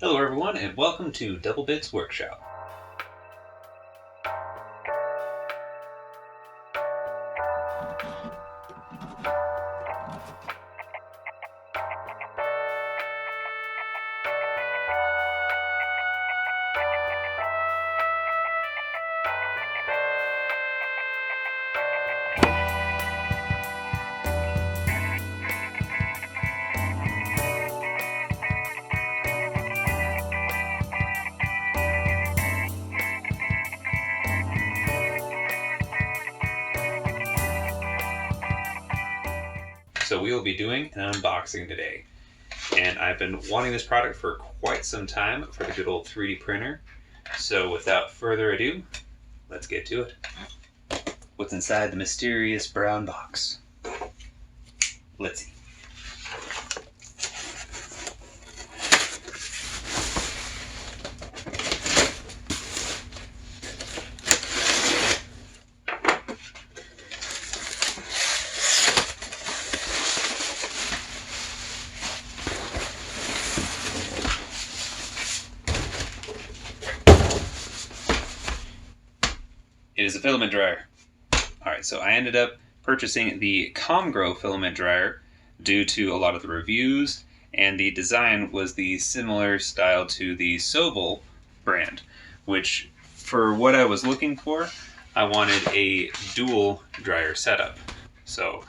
Hello everyone and welcome to Double Bits Workshop. So we will be doing an unboxing today, and I've been wanting this product for quite some time for the good old 3D printer. So without further ado, let's get to it. What's inside the mysterious brown box? Let's see. It is a filament dryer. Alright, so I ended up purchasing the COMGROW filament dryer due to a lot of the reviews, and the design was the similar style to the Sobel brand, which for what I was looking for, I wanted a dual dryer setup. So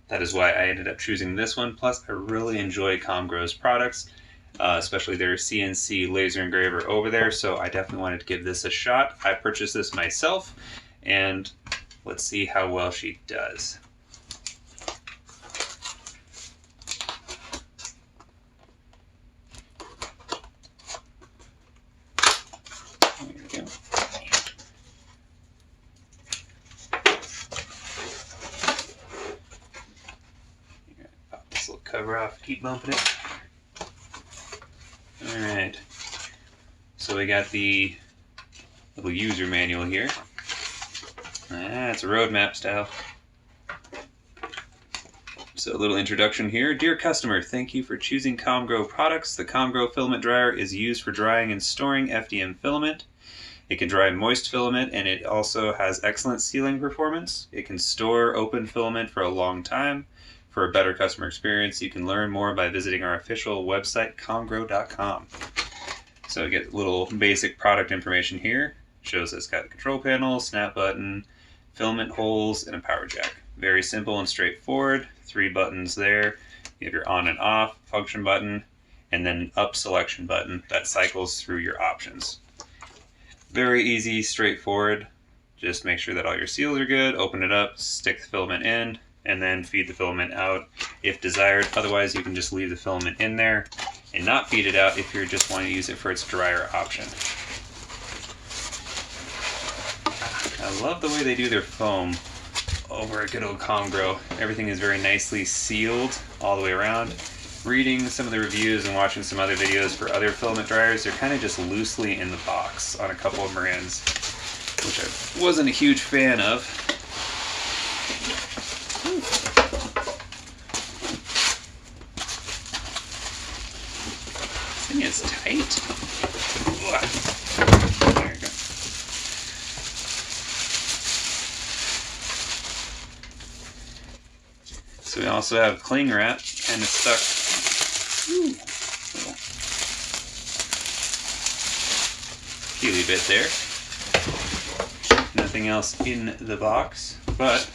that is why I ended up choosing this one. Plus, I really enjoy COMGROW's products, especially their CNC laser engraver over there, so I definitely wanted to give this a shot. I purchased this myself, and let's see how well she does. There we go. Pop this little cover off, keep bumping it. Alright, so we got the little user manual here. It's a roadmap style. So a little introduction here. Dear customer, thank you for choosing COMGROW products. The COMGROW filament dryer is used for drying and storing FDM filament. It can dry moist filament, and it also has excellent sealing performance. It can store open filament for a long time. For a better customer experience, you can learn more by visiting our official website, comgrow.com. So we get a little basic product information here. Shows it's got a control panel, snap button, filament holes, and a power jack. Very simple and straightforward. 3 buttons there. You have your on and off function button, and then an up selection button that cycles through your options. Very easy, straightforward. Just make sure that all your seals are good, open it up, stick the filament in, and then feed the filament out if desired. Otherwise, you can just leave the filament in there and not feed it out if you're just wanting to use it for its dryer option. I love the way they do their foam over at good old COMGROW. Everything is very nicely sealed all the way around. Reading some of the reviews and watching some other videos for other filament dryers, they're kind of just loosely in the box on a couple of brands, which I wasn't a huge fan of. This thing is tight. There you go. So we also have cling wrap kind of stuck. Little peely bit there. Nothing else in the box, but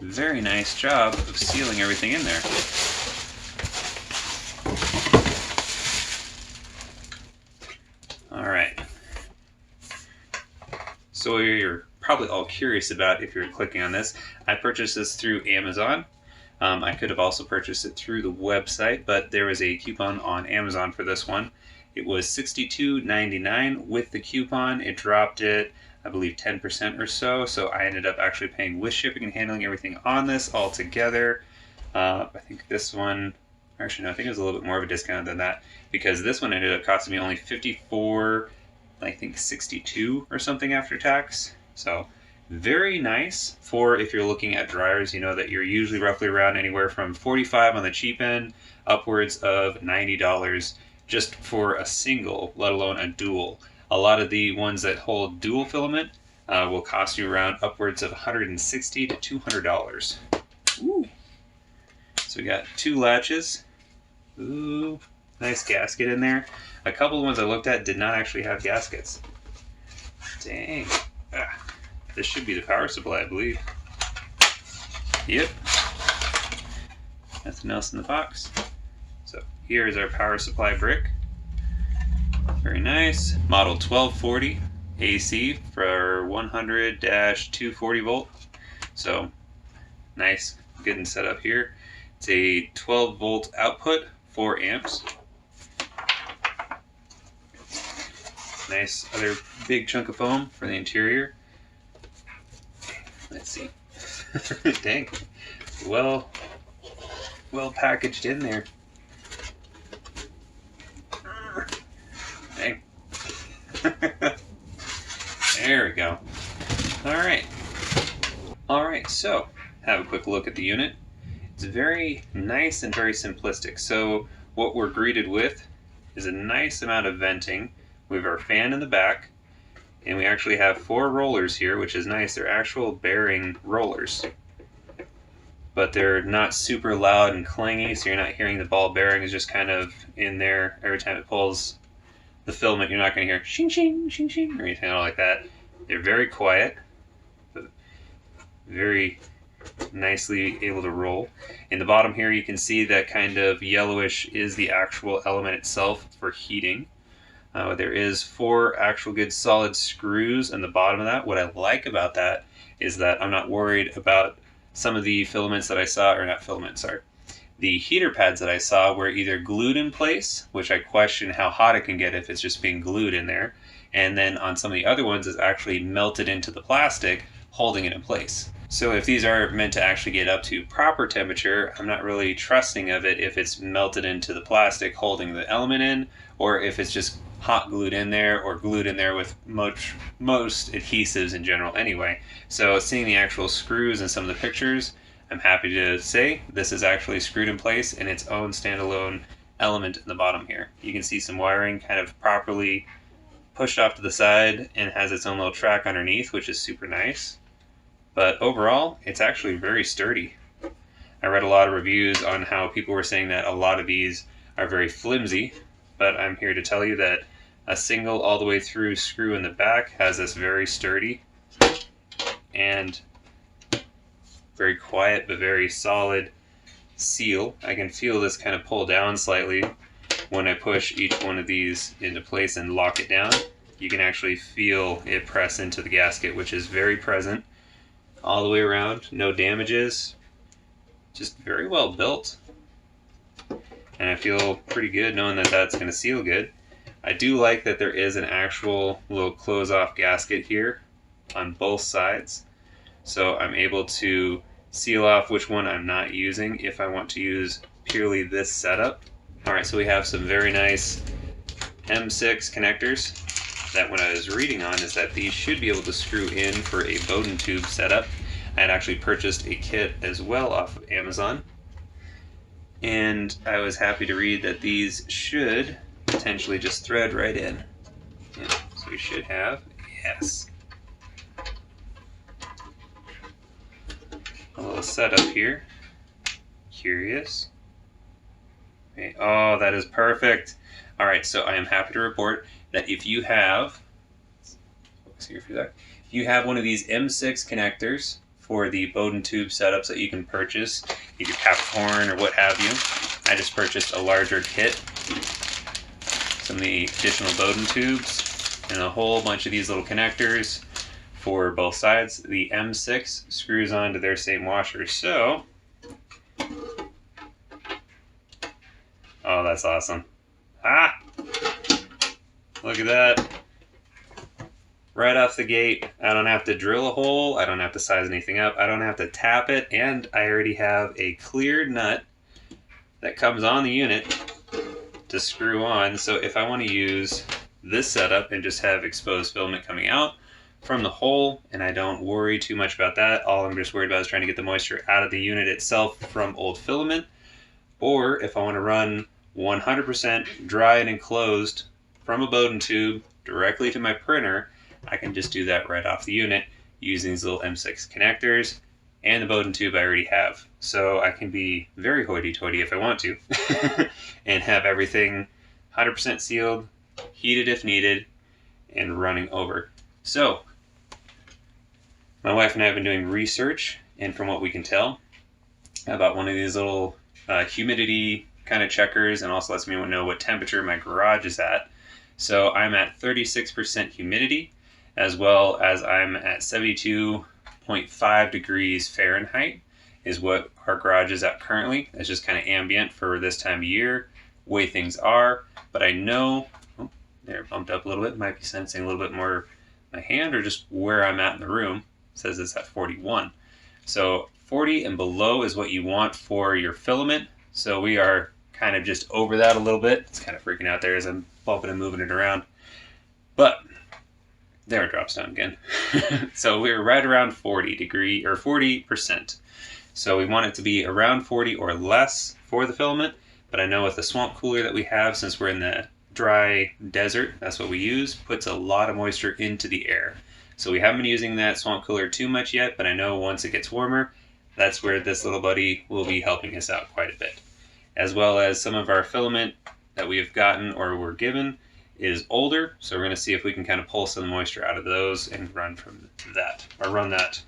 very nice job of sealing everything in there. Alright. So you're probably all curious about if you're clicking on this. I purchased this through Amazon. I could have also purchased it through the website, but there was a coupon on Amazon for this one. It was $62.99 with the coupon. It dropped it, I believe, 10% or so. So I ended up actually paying with shipping and handling everything on this all together. I think this one, actually no, I think it was a little bit more of a discount than that, because this one ended up costing me only $54, I think 62 or something after tax. So very nice for if you're looking at dryers. You know that you're usually roughly around anywhere from $45 on the cheap end upwards of $90 just for a single, let alone a dual. A lot of the ones that hold dual filament will cost you around upwards of $160 to $200. Ooh. So we got 2 latches. Ooh, nice gasket in there. A couple of ones I looked at did not actually have gaskets. Dang. This should be the power supply, I believe. Yep. Nothing else in the box. So here is our power supply brick. Very nice. Model 1240 AC for 100-240 volt. So nice, good and set up here. It's a 12 volt output, 4 amps. Nice other big chunk of foam for the interior. Let's see. Dang. Well packaged in there. Dang. There we go. Alright, so have a quick look at the unit. It's very nice and very simplistic. So what we're greeted with is a nice amount of venting. We have our fan in the back, and we actually have 4 rollers here, which is nice. They're actual bearing rollers, but they're not super loud and clangy, so you're not hearing the ball bearing is just kind of in there. Every time it pulls the filament, you're not going to hear shing shing shing shing or anything like that. They're very quiet, but very nicely able to roll. In the bottom here you can see that kind of yellowish is the actual element itself for heating. There is 4 actual good solid screws in the bottom of that. What I like about that is that I'm not worried about some of the filaments that I saw, or not filaments, sorry. The heater pads that I saw were either glued in place, which I question how hot it can get if it's just being glued in there, and then on some of the other ones it's actually melted into the plastic, holding it in place. So if these are meant to actually get up to proper temperature, I'm not really trusting of it if it's melted into the plastic holding the element in, or if it's just hot glued in there, or glued in there with most adhesives in general anyway. So seeing the actual screws and some of the pictures, I'm happy to say this is actually screwed in place in its own standalone element in the bottom here. You can see some wiring kind of properly pushed off to the side and has its own little track underneath, which is super nice. But overall, it's actually very sturdy. I read a lot of reviews on how people were saying that a lot of these are very flimsy, but I'm here to tell you that a single all the way through screw in the back has this very sturdy and very quiet but very solid seal. I can feel this kind of pull down slightly when I push each one of these into place and lock it down. You can actually feel it press into the gasket, which is very present all the way around. No damages, just very well built. And I feel pretty good knowing that that's going to seal good. I do like that there is an actual little close-off gasket here on both sides, so I'm able to seal off which one I'm not using if I want to use purely this setup. Alright, so we have some very nice M6 connectors that when I was reading on is that these should be able to screw in for a Bowden tube setup. I had actually purchased a kit as well off of Amazon, and I was happy to read that these should potentially just thread right in. Yeah, so we should have, yes, a little setup here. Curious. Okay. Oh, that is perfect. Alright, so I am happy to report that if you have, if you have one of these M6 connectors for the Bowden tube setups that you can purchase, either Capricorn or what have you, I just purchased a larger kit, some of the additional Bowden tubes, and a whole bunch of these little connectors for both sides. The M6 screws onto their same washer, so, oh, that's awesome. Ah! Look at that. Right off the gate, I don't have to drill a hole, I don't have to size anything up, I don't have to tap it, and I already have a clear nut that comes on the unit to screw on. So if I want to use this setup and just have exposed filament coming out from the hole, and I don't worry too much about that, all I'm just worried about is trying to get the moisture out of the unit itself from old filament, or if I want to run 100% dried and closed from a Bowden tube directly to my printer, I can just do that right off the unit using these little M6 connectors and the Bowden tube I already have. So I can be very hoity-toity if I want to and have everything 100% sealed, heated if needed, and running over. So my wife and I have been doing research, and from what we can tell about one of these little humidity kind of checkers, and also lets me know what temperature my garage is at. So I'm at 36% humidity, as well as I'm at 72.5 degrees Fahrenheit is what our garage is at currently. It's just kind of ambient for this time of year, way things are. But I know, oh, they're bumped up a little bit. Might be sensing a little bit more my hand or just where I'm at in the room. It says it's at 41. So 40 and below is what you want for your filament. So we are kind of just over that a little bit. It's kind of freaking out there as I'm bumping and moving it around. But there it drops down again. So we're right around 40%. So we want it to be around 40 or less for the filament. But I know with the swamp cooler that we have, since we're in the dry desert, that's what we use, puts a lot of moisture into the air. So we haven't been using that swamp cooler too much yet, but I know once it gets warmer, that's where this little buddy will be helping us out quite a bit. As well as some of our filament that we have gotten or were given is older, so we're going to see if we can kind of pull some moisture out of those and run from that, or run that.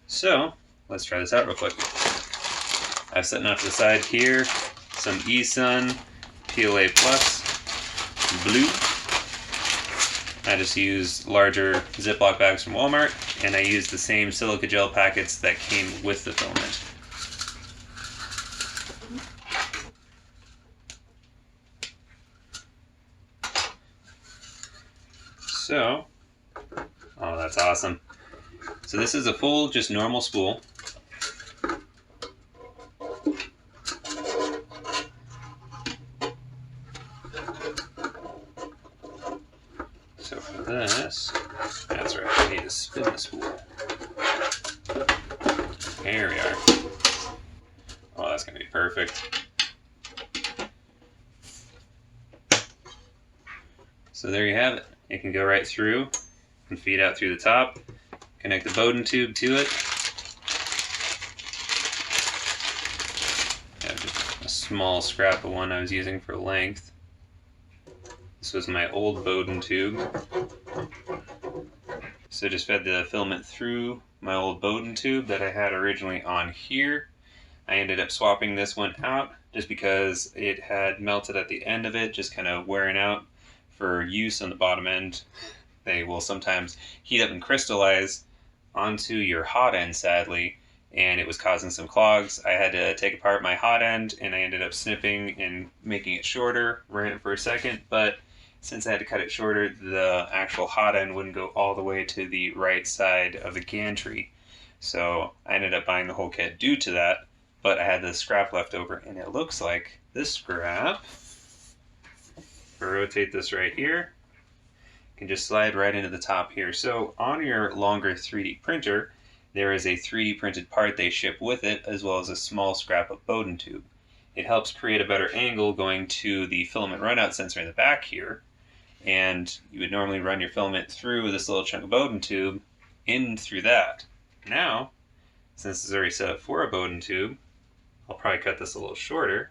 So let's try this out real quick. I've set off to the side here some eSun PLA Plus Blue. I just use larger Ziploc bags from Walmart, and I use the same silica gel packets that came with the filament. So, oh, that's awesome. So this is a full, just normal spool. So for this, that's right, I need to spin the spool. There we are. Oh, that's going to be perfect. So there you have it. It can go right through and feed out through the top. Connect the Bowden tube to it. I have just a small scrap of one I was using for length. This was my old Bowden tube. So just fed the filament through my old Bowden tube that I had originally on here. I ended up swapping this one out just because it had melted at the end of it, just kind of wearing out for use on the bottom end. They will sometimes heat up and crystallize onto your hot end, sadly, and it was causing some clogs. I had to take apart my hot end, and I ended up snipping and making it shorter, ran it for a second, but since I had to cut it shorter, the actual hot end wouldn't go all the way to the right side of the gantry. So I ended up buying the whole kit due to that, but I had this scrap left over, and it looks like this scrap, if I rotate this right here, can just slide right into the top here. So on your longer 3D printer, there is a 3D printed part they ship with it, as well as a small scrap of Bowden tube. It helps create a better angle going to the filament runout sensor in the back here, and you would normally run your filament through this little chunk of Bowden tube in through that. Now, since this is already set up for a Bowden tube, I'll probably cut this a little shorter.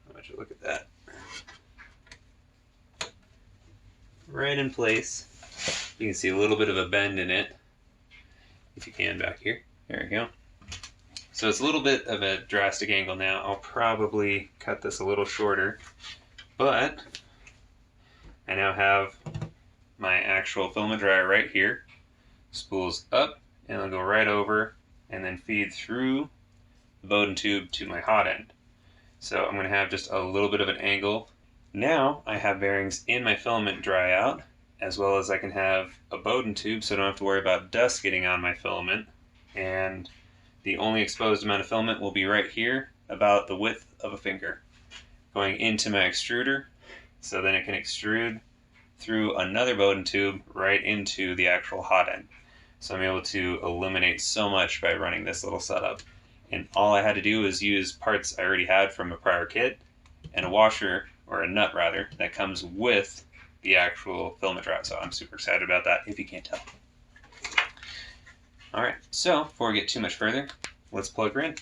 How much? Look at that. Right in place. You can see a little bit of a bend in it, if you can back here. There we go. So it's a little bit of a drastic angle now. I'll probably cut this a little shorter, but I now have my actual filament dryer right here. Spools up, and it'll go right over and then feed through the Bowden tube to my hot end. So I'm going to have just a little bit of an angle. Now I have bearings in my filament dry out, as well as I can have a Bowden tube so I don't have to worry about dust getting on my filament. And the only exposed amount of filament will be right here, about the width of a finger, going into my extruder, so then it can extrude through another Bowden tube right into the actual hot end. So I'm able to eliminate so much by running this little setup. And all I had to do was use parts I already had from a prior kit and a washer, or a nut rather, that comes with the actual filament dryer. So I'm super excited about that, if you can't tell. Alright, so before we get too much further, let's plug her in.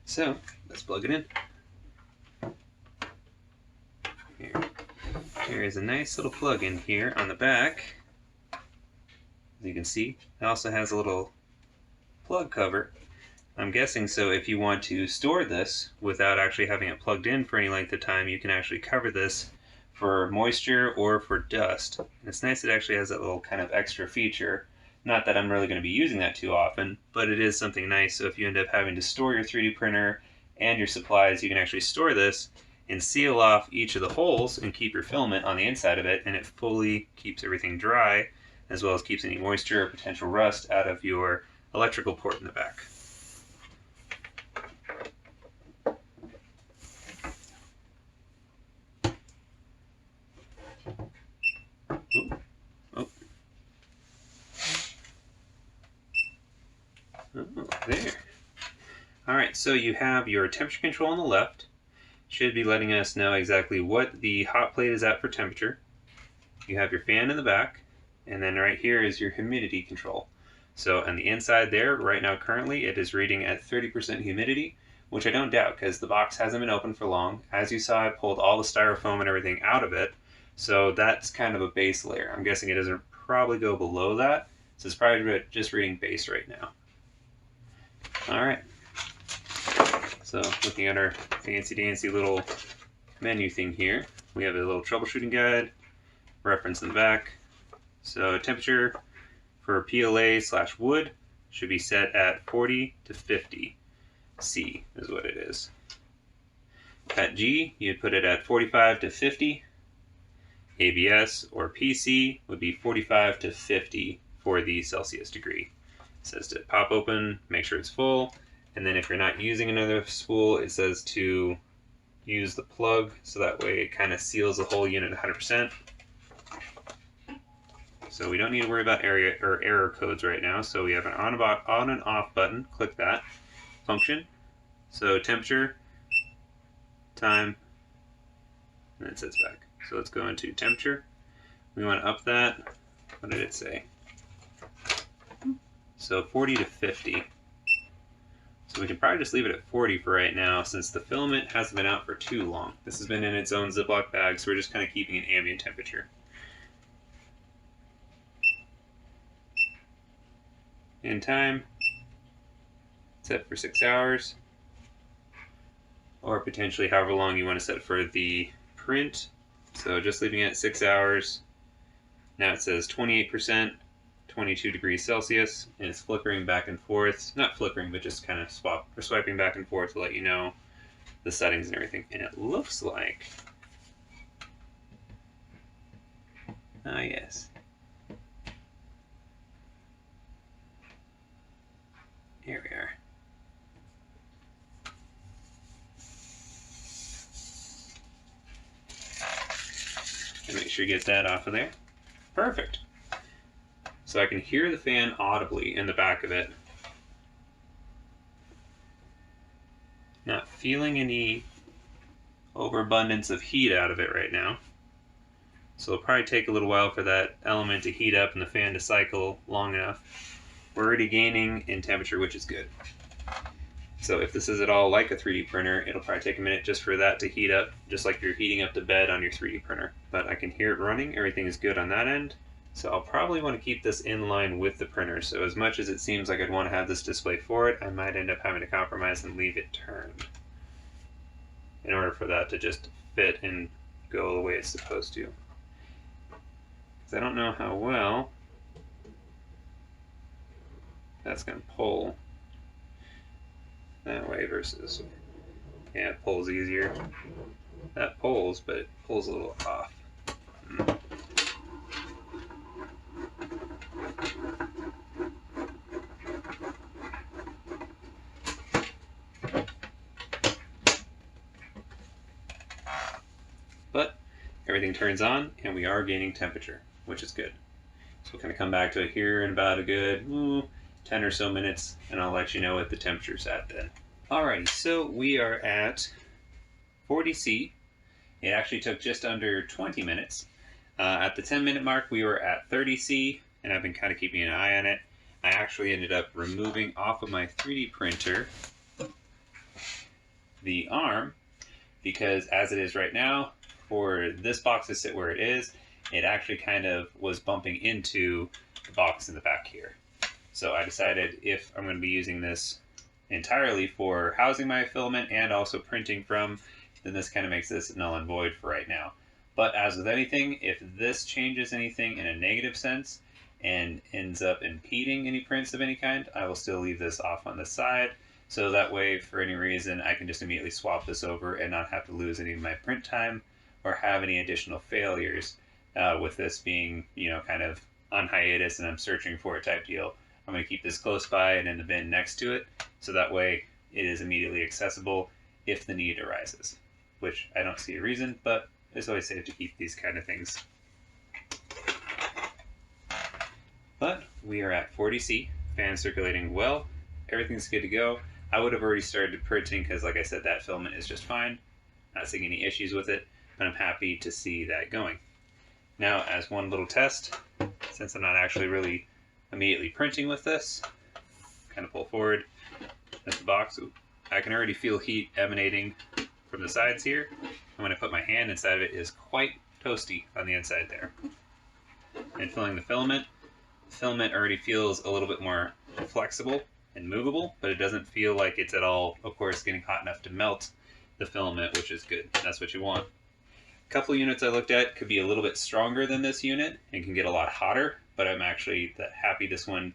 So let's plug it in. Here is a nice little plug in here on the back. As you can see, it also has a little plug cover. I'm guessing so if you want to store this without actually having it plugged in for any length of time, you can actually cover this for moisture or for dust. And it's nice it actually has that little kind of extra feature. Not that I'm really going to be using that too often, but it is something nice. So if you end up having to store your 3D printer and your supplies, you can actually store this and seal off each of the holes and keep your filament on the inside of it, and it fully keeps everything dry, as well as keeps any moisture or potential rust out of your electrical port in the back. There. Alright, so you have your temperature control on the left. Should be letting us know exactly what the hot plate is at for temperature. You have your fan in the back, and then right here is your humidity control. So on the inside there, right now currently, it is reading at 30% humidity, which I don't doubt because the box hasn't been open for long. As you saw, I pulled all the styrofoam and everything out of it, so that's kind of a base layer. I'm guessing it doesn't probably go below that, so it's probably just reading base right now. Alright, so looking at our fancy-dancy little menu thing here, we have a little troubleshooting guide, reference in the back. So temperature for PLA/wood should be set at 40 to 50 C is what it is. At G, you'd put it at 45 to 50. ABS or PC would be 45 to 50 for the Celsius degree. It says to pop open, make sure it's full, and then if you're not using another spool, it says to use the plug, so that way it kind of seals the whole unit 100%. So we don't need to worry about error codes right now. So we have an on and off button. Click that. Function. So temperature, time, and then it sets back. So let's go into temperature. We want to up that. What did it say? So 40 to 50. So we can probably just leave it at 40 for right now, since the filament hasn't been out for too long. This has been in its own Ziploc bag, so we're just kind of keeping an ambient temperature. In time, set for 6 hours, or potentially however long you want to set it for the print. So just leaving it at 6 hours. Now it says 28%, 22 degrees Celsius, and it's flickering back and forth. Not flickering, but just kind of swiping back and forth to let you know the settings and everything. And it looks like, ah yes, here we are. And make sure you get that off of there. Perfect. So I can hear the fan audibly in the back of it. Not feeling any overabundance of heat out of it right now. So it'll probably take a little while for that element to heat up and the fan to cycle long enough. We're already gaining in temperature, which is good. So if this is at all like a 3D printer, it'll probably take a minute just for that to heat up, just like you're heating up the bed on your 3D printer. But I can hear it running, everything is good on that end. So I'll probably want to keep this in line with the printer. So as much as it seems like I'd want to have this display for it, I might end up having to compromise and leave it turned in order for that to just fit and go the way it's supposed to. Because I don't know how well that's going to pull that way versus, yeah, it pulls easier. That pulls, but it pulls a little off. But everything turns on and we are gaining temperature, which is good. So we'll kind of come back to it here in about a good 10 or so minutes, and I'll let you know what the temperature's at then. Alrighty, so we are at 40°C. It actually took just under 20 minutes. At the 10-minute mark, we were at 30°C, and I've been kind of keeping an eye on it. I actually ended up removing off of my 3D printer the arm, because as it is right now, for this box to sit where it is, it actually kind of was bumping into the box in the back here. So I decided if I'm going to be using this entirely for housing my filament and also printing from, then this kind of makes this null and void for right now. But as with anything, if this changes anything in a negative sense and ends up impeding any prints of any kind, I will still leave this off on the side. So that way, for any reason, I can just immediately swap this over and not have to lose any of my print time or have any additional failures with this being, kind of on hiatus and I'm searching for a type deal. I'm going to keep this close by and in the bin next to it, so that way it is immediately accessible if the need arises, which I don't see a reason, but it's always safe to keep these kind of things. But we are at 40°C, fan circulating well, everything's good to go. I would have already started printing because, like I said, that filament is just fine. Not seeing any issues with it, but I'm happy to see that going. Now, as one little test, since I'm not actually really immediately printing with this, kind of pull forward at the box. I can already feel heat emanating from the sides here. And when I put my hand inside of it, is quite toasty on the inside there. And filling the filament already feels a little bit more flexible and movable, but it doesn't feel like it's at all, of course, getting hot enough to melt the filament, which is good. That's what you want. A couple of units I looked at could be a little bit stronger than this unit and can get a lot hotter, but I'm actually happy this one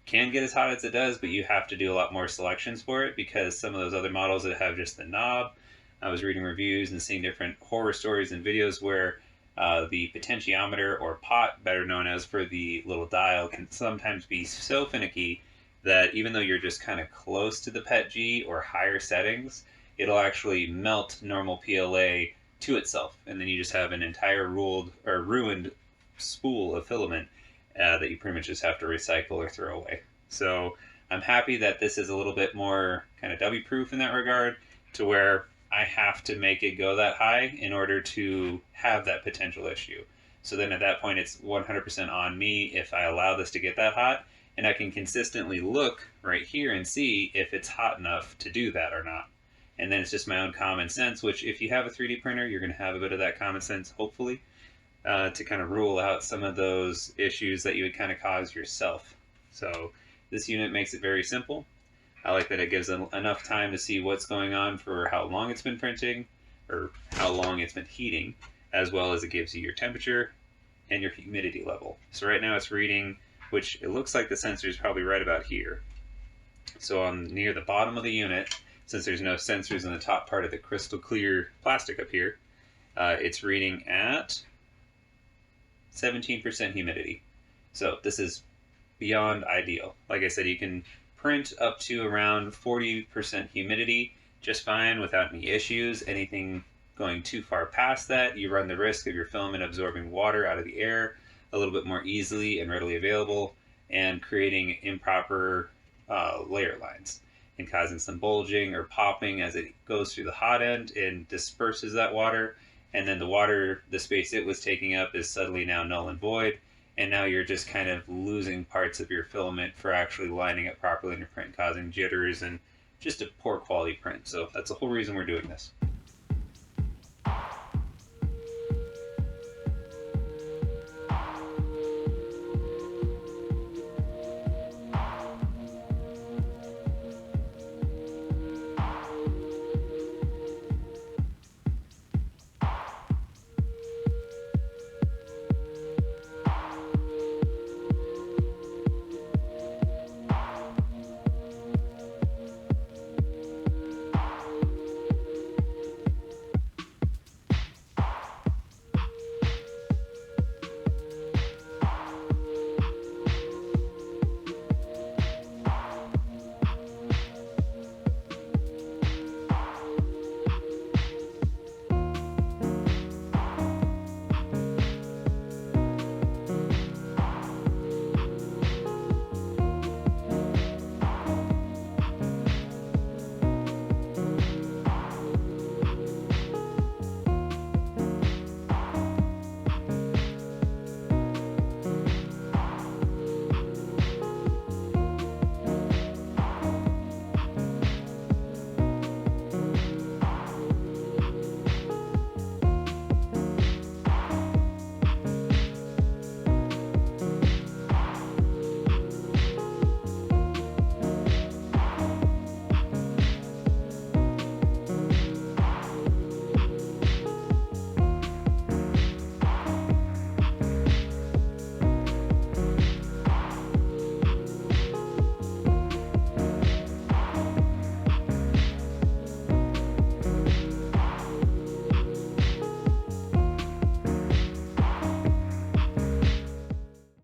can get as hot as it does, but you have to do a lot more selections for it because some of those other models that have just the knob, I was reading reviews and seeing different horror stories and videos where the potentiometer or pot, better known as for the little dial, can sometimes be so finicky that even though you're just kind of close to the PETG or higher settings, it'll actually melt normal PLA to itself, and then you just have an entire ruined spool of filament that you pretty much just have to recycle or throw away. So I'm happy that this is a little bit more kind of W-proof in that regard, to where I have to make it go that high in order to have that potential issue. So then at that point, it's 100% on me if I allow this to get that hot, and I can consistently look right here and see if it's hot enough to do that or not. And then it's just my own common sense, which if you have a 3D printer, you're going to have a bit of that common sense, hopefully, to kind of rule out some of those issues that you would kind of cause yourself. So this unit makes it very simple. I like that it gives enough time to see what's going on for how long it's been printing, or how long it's been heating, as well as it gives you your temperature and your humidity level. So right now it's reading, which it looks like the sensor is probably right about here. So on near the bottom of the unit, since there's no sensors in the top part of the crystal clear plastic up here, it's reading at 17% humidity. So this is beyond ideal. Like I said, you can print up to around 40% humidity just fine without any issues. Anything going too far past that, you run the risk of your filament absorbing water out of the air a little bit more easily and readily available, and creating improper layer lines and causing some bulging or popping as it goes through the hot end and disperses that water. And then the water, the space it was taking up, is suddenly now null and void. And now you're just kind of losing parts of your filament for actually lining up properly in your print, causing jitters and just a poor quality print. So that's the whole reason we're doing this.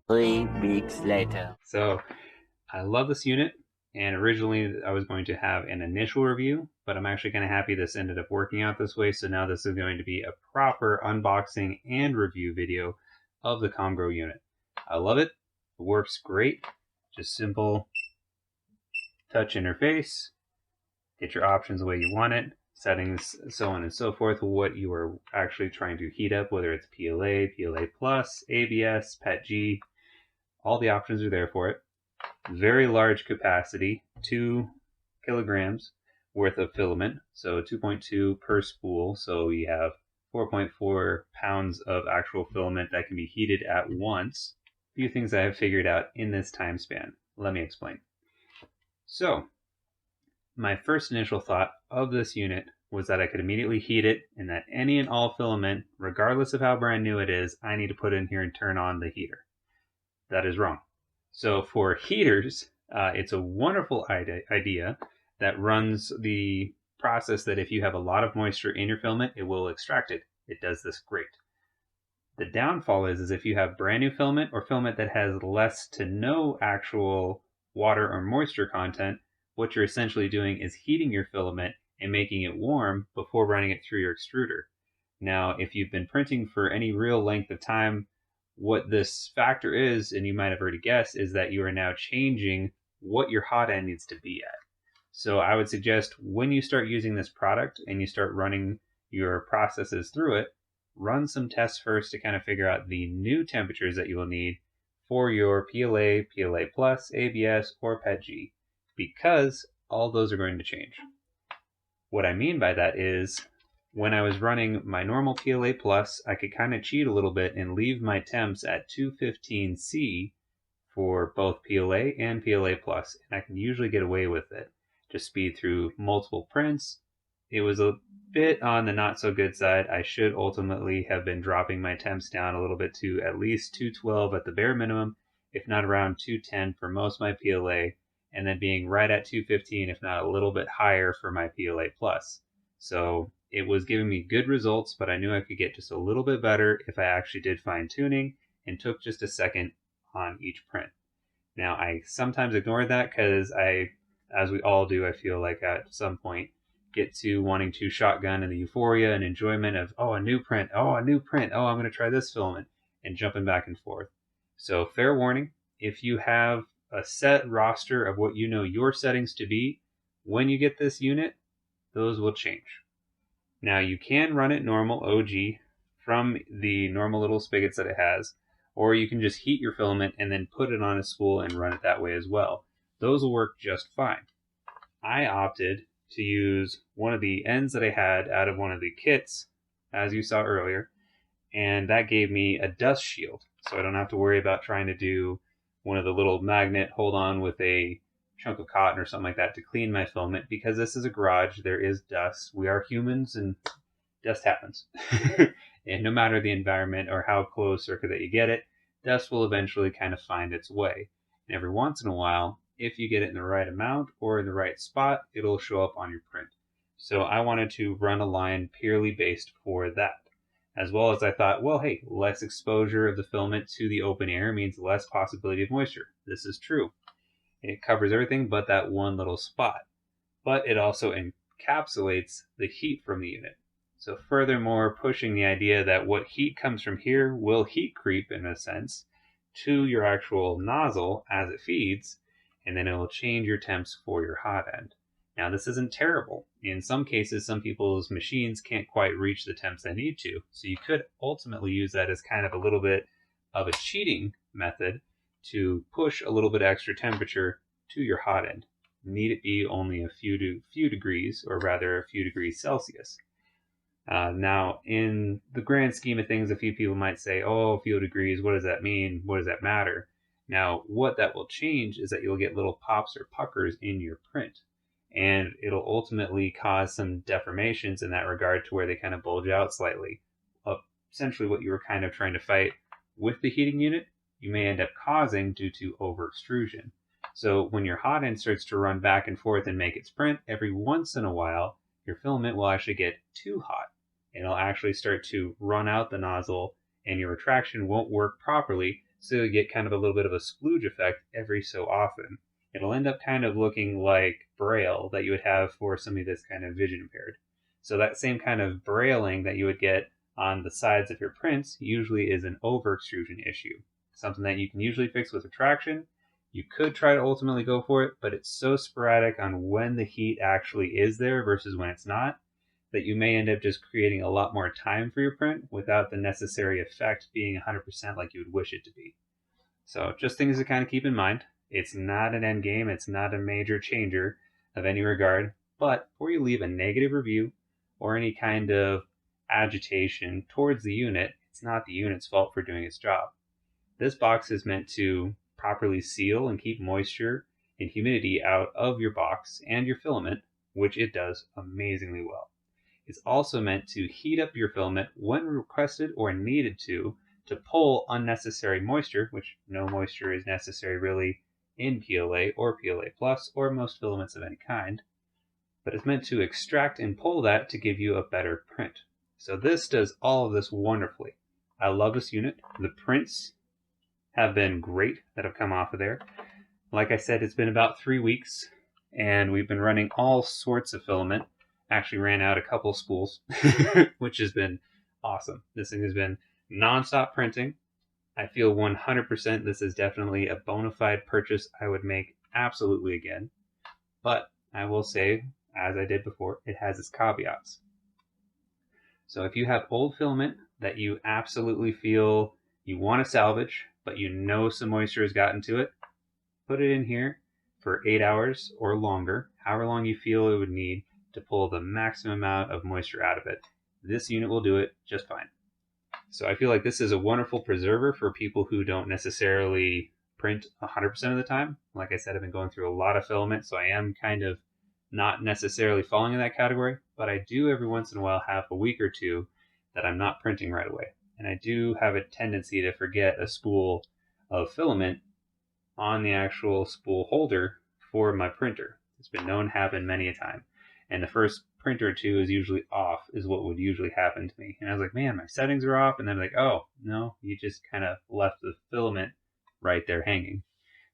3 weeks later. So I love this unit, and originally I was going to have an initial review, but I'm actually kind of happy this ended up working out this way. So now this is going to be a proper unboxing and review video of the COMGROW unit. I love it. It works great. Just simple touch interface. Get your options the way you want it. Settings, so on and so forth, what you are actually trying to heat up, whether it's PLA, PLA Plus, ABS, PETG. All the options are there for it. Very large capacity, 2 kilograms worth of filament, so 2.2 per spool, so you have 4.4 pounds of actual filament that can be heated at once. A few things I have figured out in this time span. Let me explain. So, my first initial thought of this unit was that I could immediately heat it, and that any and all filament, regardless of how brand new it is, I need to put in here and turn on the heater. That is wrong. So for heaters, it's a wonderful idea that runs the process that if you have a lot of moisture in your filament, it will extract it. It does this great. The downfall is if you have brand new filament or filament that has less to no actual water or moisture content, what you're essentially doing is heating your filament and making it warm before running it through your extruder. Now, if you've been printing for any real length of time, what this factor is, and you might have already guessed, is that you are now changing what your hot end needs to be at. So I would suggest when you start using this product and you start running your processes through it, run some tests first to kind of figure out the new temperatures that you will need for your PLA, PLA Plus, ABS, or PETG, because all those are going to change. What I mean by that is, when I was running my normal PLA Plus, I could kind of cheat a little bit and leave my temps at 215C for both PLA and PLA Plus, and I can usually get away with it. Just speed through multiple prints. It was a bit on the not so good side. I should ultimately have been dropping my temps down a little bit to at least 212 at the bare minimum, if not around 210 for most of my PLA, and then being right at 215, if not a little bit higher for my PLA Plus. So it was giving me good results, but I knew I could get just a little bit better if I actually did fine tuning and took just a second on each print. Now, I sometimes ignore that because as we all do, I feel like at some point get to wanting to shotgun in the euphoria and enjoyment of, oh, a new print, oh, I'm going to try this filament, and jumping back and forth. So fair warning, if you have a set roster of what you know your settings to be, when you get this unit, those will change. Now you can run it normal OG from the normal little spigots that it has, or you can just heat your filament and then put it on a spool and run it that way as well. Those will work just fine. I opted to use one of the ends that I had out of one of the kits, as you saw earlier, and that gave me a dust shield, so I don't have to worry about trying to do one of the little magnet hold on with a chunk of cotton or something like that to clean my filament, because this is a garage, there is dust, we are humans, and dust happens. And no matter the environment or how close or that you get it, dust will eventually kind of find its way. And every once in a while, if you get it in the right amount or in the right spot, it'll show up on your print. So I wanted to run a line purely based for that. As well as I thought, well, hey, less exposure of the filament to the open air means less possibility of moisture. This is true. It covers everything but that one little spot. But it also encapsulates the heat from the unit. So furthermore, pushing the idea that what heat comes from here will heat creep, in a sense, to your actual nozzle as it feeds, and then it will change your temps for your hot end. Now, this isn't terrible. In some cases, some people's machines can't quite reach the temps they need to, so you could ultimately use that as kind of a little bit of a cheating method to push a little bit extra temperature to your hot end. Need it be only a few degrees, or rather a few degrees Celsius. Now, in the grand scheme of things, a few people might say, oh, a few degrees, what does that mean? What does that matter? Now, what that will change is that you'll get little pops or puckers in your print. And it'll ultimately cause some deformations in that regard to where they kind of bulge out slightly. Essentially what you were kind of trying to fight with the heating unit, you may end up causing due to over extrusion. So when your hot end starts to run back and forth and make its print, every once in a while, your filament will actually get too hot. It'll actually start to run out the nozzle and your retraction won't work properly. so you get kind of a little bit of a splooge effect every so often. It'll end up kind of looking like braille that you would have for somebody that's kind of vision impaired. So that same kind of brailing that you would get on the sides of your prints usually is an over extrusion issue, something that you can usually fix with retraction. You could try to ultimately go for it, but it's so sporadic on when the heat actually is there versus when it's not, that you may end up just creating a lot more time for your print without the necessary effect being 100% like you would wish it to be. So just things to kind of keep in mind. It's not an end game. It's not a major changer of any regard. But before you leave a negative review or any kind of agitation towards the unit, it's not the unit's fault for doing its job. This box is meant to properly seal and keep moisture and humidity out of your box and your filament, which it does amazingly well. It's also meant to heat up your filament when requested or needed to pull unnecessary moisture, which no moisture is necessary really in PLA or PLA Plus or most filaments of any kind, but it's meant to extract and pull that to give you a better print. So this does all of this wonderfully. I love this unit. The prints have been great that have come off of there. Like I said, it's been about 3 weeks, and we've been running all sorts of filament. Actually ran out a couple spools, which has been awesome. This thing has been non-stop printing. I feel 100% this is definitely a bona fide purchase I would make absolutely again. But I will say, as I did before, it has its caveats. So if you have old filament that you absolutely feel you want to salvage, but you know some moisture has gotten to it, put it in here for 8 hours or longer, however long you feel it would need to pull the maximum amount of moisture out of it. This unit will do it just fine. So I feel like this is a wonderful preserver for people who don't necessarily print 100% of the time. Like I said, I've been going through a lot of filament, so I am kind of not necessarily falling in that category, but I do every once in a while have a week or two that I'm not printing right away. And I do have a tendency to forget a spool of filament on the actual spool holder for my printer. It's been known to happen many a time. And the first print or two is usually off, is what would usually happen to me. And I was like, man, my settings are off. And then I'm like, oh, no, you just kind of left the filament right there hanging.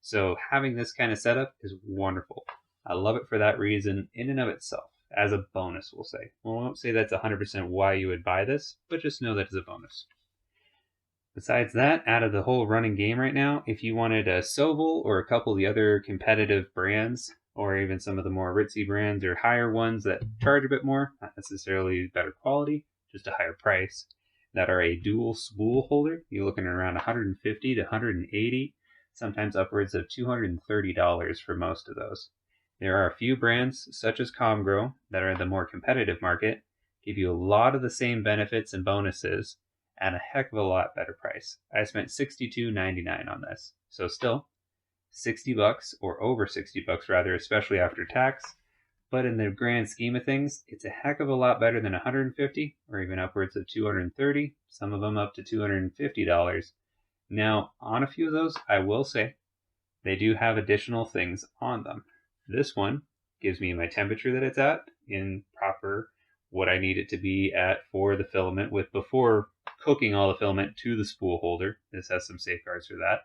So having this kind of setup is wonderful. I love it for that reason in and of itself. As a bonus, we'll say. Well, I won't say that's 100% why you would buy this, but just know that it's a bonus. Besides that, out of the whole running game right now, if you wanted a Soval or a couple of the other competitive brands, or even some of the more ritzy brands or higher ones that charge a bit more, not necessarily better quality, just a higher price, that are a dual spool holder, you're looking at around $150 to $180, sometimes upwards of $230 for most of those. There are a few brands, such as COMGROW, that are in the more competitive market, give you a lot of the same benefits and bonuses at a heck of a lot better price. I spent $62.99 on this, so still $60 or over $60 rather, especially after tax. But in the grand scheme of things, it's a heck of a lot better than $150 or even upwards of $230, some of them up to $250. Now, on a few of those, I will say they do have additional things on them. This one gives me my temperature that it's at in proper what I need it to be at for the filament with before cooking all the filament to the spool holder. This has some safeguards for that.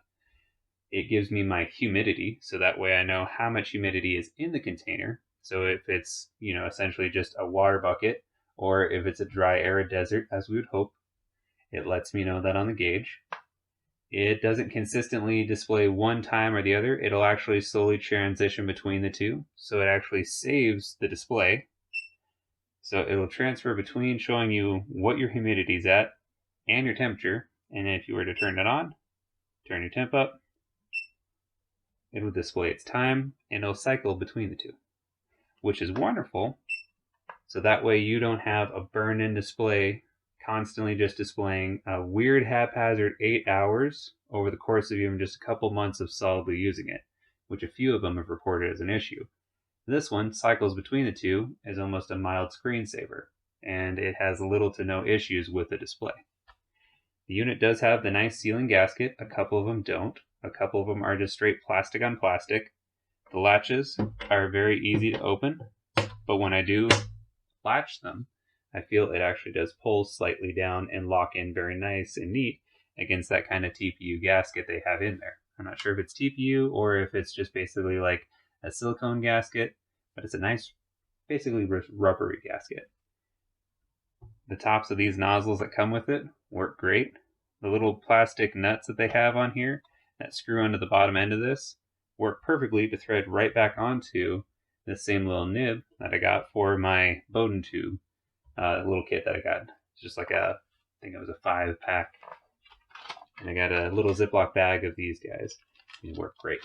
It gives me my humidity, so that way I know how much humidity is in the container. So if it's, essentially just a water bucket, or if it's a dry arid desert, as we would hope, it lets me know that on the gauge. It doesn't consistently display one time or the other. It'll actually slowly transition between the two, so it actually saves the display. So it'll transfer between showing you what your humidity is at and your temperature, and if you were to turn it on, turn your temp up, it'll display its time, and it'll cycle between the two, which is wonderful. So that way you don't have a burn-in display constantly just displaying a weird haphazard 8 hours over the course of even just a couple months of solidly using it, which a few of them have reported as an issue. This one cycles between the two as almost a mild screensaver, and it has little to no issues with the display. The unit does have the nice sealing gasket. A couple of them don't. A couple of them are just straight plastic on plastic. The latches are very easy to open, but when I do latch them, I feel it actually does pull slightly down and lock in very nice and neat, against that kind of TPU gasket they have in there. I'm not sure if it's TPU or if it's just basically like a silicone gasket, but it's a nice, basically rubbery gasket. The tops of these nozzles that come with it work great. The little plastic nuts that they have on here that screw onto the bottom end of this work perfectly to thread right back onto the same little nib that I got for my Bowden tube, little kit that I got. It's just like I think it was a 5-pack. And I got a little Ziploc bag of these guys. These work great.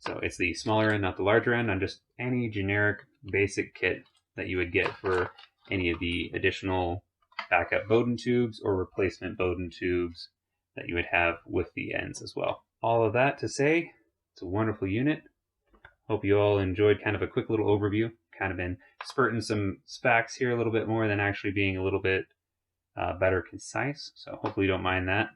So it's the smaller end, not the larger end, on just any generic basic kit that you would get for any of the additional backup Bowden tubes or replacement Bowden tubes that you would have with the ends as well. All of that to say, it's a wonderful unit. Hope you all enjoyed kind of a quick little overview. Kind of been spurting some facts here a little bit more than actually being a little bit better concise. So hopefully you don't mind that.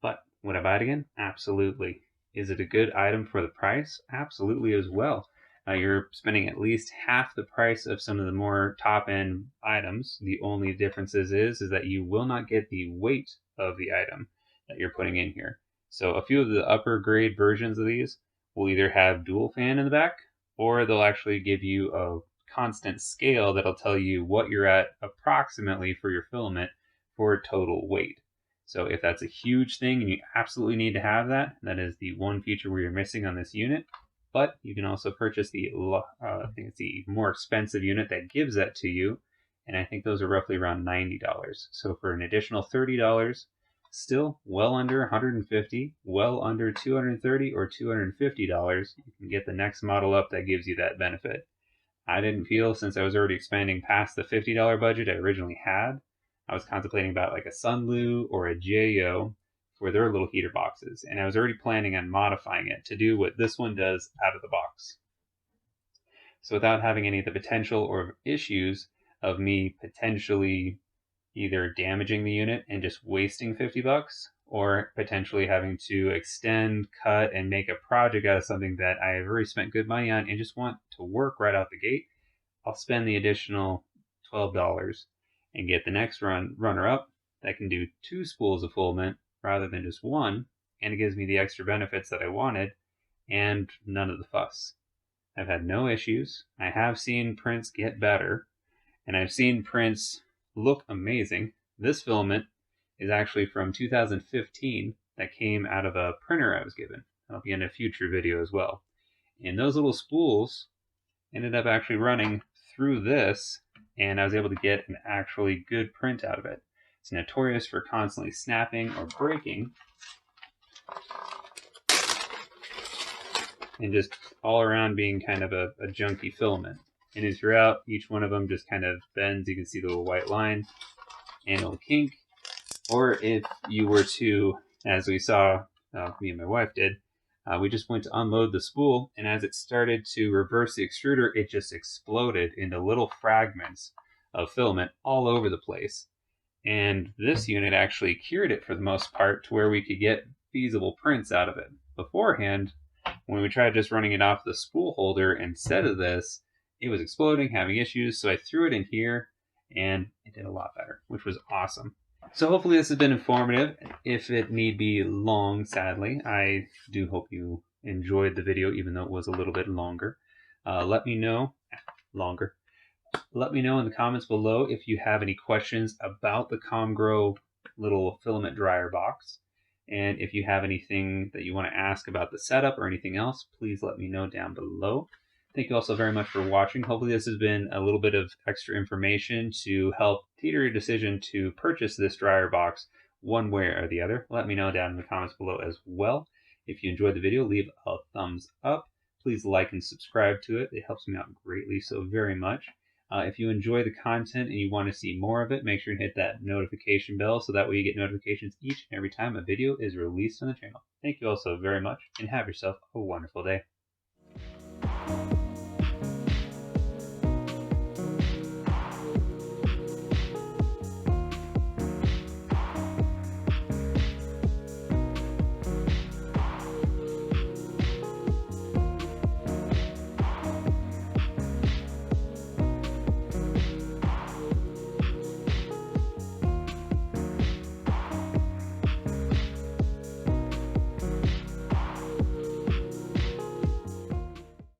But would I buy it again? Absolutely. Is it a good item for the price? Absolutely as well. You're spending at least half the price of some of the more top-end items. The only difference is that you will not get the weight of the item that you're putting in here. So a few of the upper grade versions of these will either have dual fan in the back, or they'll actually give you a constant scale that'll tell you what you're at approximately for your filament for total weight. So if that's a huge thing and you absolutely need to have that, that is the one feature where you're missing on this unit. But you can also purchase the, I think it's the more expensive unit that gives that to you. And I think those are roughly around $90. So for an additional $30, still well under $150, well under $230 or $250, you can get the next model up that gives you that benefit. I didn't feel, since I was already expanding past the $50 budget I originally had, I was contemplating about like a Sunlu or a GAO for their little heater boxes, and I was already planning on modifying it to do what this one does out of the box. So without having any of the potential or issues of me potentially either damaging the unit and just wasting $50, or potentially having to extend, cut, and make a project out of something that I have already spent good money on and just want to work right out the gate, I'll spend the additional $12 and get the next runner-up that can do 2 spools of filament rather than just one, and it gives me the extra benefits that I wanted and none of the fuss. I've had no issues. I have seen prints get better, and I've seen prints look amazing. This filament is actually from 2015 that came out of a printer I was given. That'll be in a future video as well. And those little spools ended up actually running through this, and I was able to get an actually good print out of it. It's notorious for constantly snapping or breaking, and just all around being kind of a junky filament. And throughout, each one of them just kind of bends. You can see the little white line and it'll kink. Or if you were to, as we saw, me and my wife did, we just went to unload the spool, and as it started to reverse the extruder, it just exploded into little fragments of filament all over the place. And this unit actually cured it for the most part to where we could get feasible prints out of it. Beforehand, when we tried just running it off the spool holder instead of this, it was exploding, having issues, so I threw it in here, and it did a lot better, which was awesome. So hopefully this has been informative. If it need be long, sadly, I do hope you enjoyed the video, even though it was a little bit longer. Let me know in the comments below if you have any questions about the COMGROW little filament dryer box. And if you have anything that you want to ask about the setup or anything else, please let me know down below. Thank you also very much for watching. Hopefully this has been a little bit of extra information to help teeter your decision to purchase this dryer box one way or the other. Let me know down in the comments below as well. If you enjoyed the video, leave a thumbs up. Please like and subscribe to it. It helps me out greatly, so very much. If you enjoy the content and you want to see more of it, make sure and hit that notification bell so that way you get notifications each and every time a video is released on the channel. Thank you all so very much, and have yourself a wonderful day.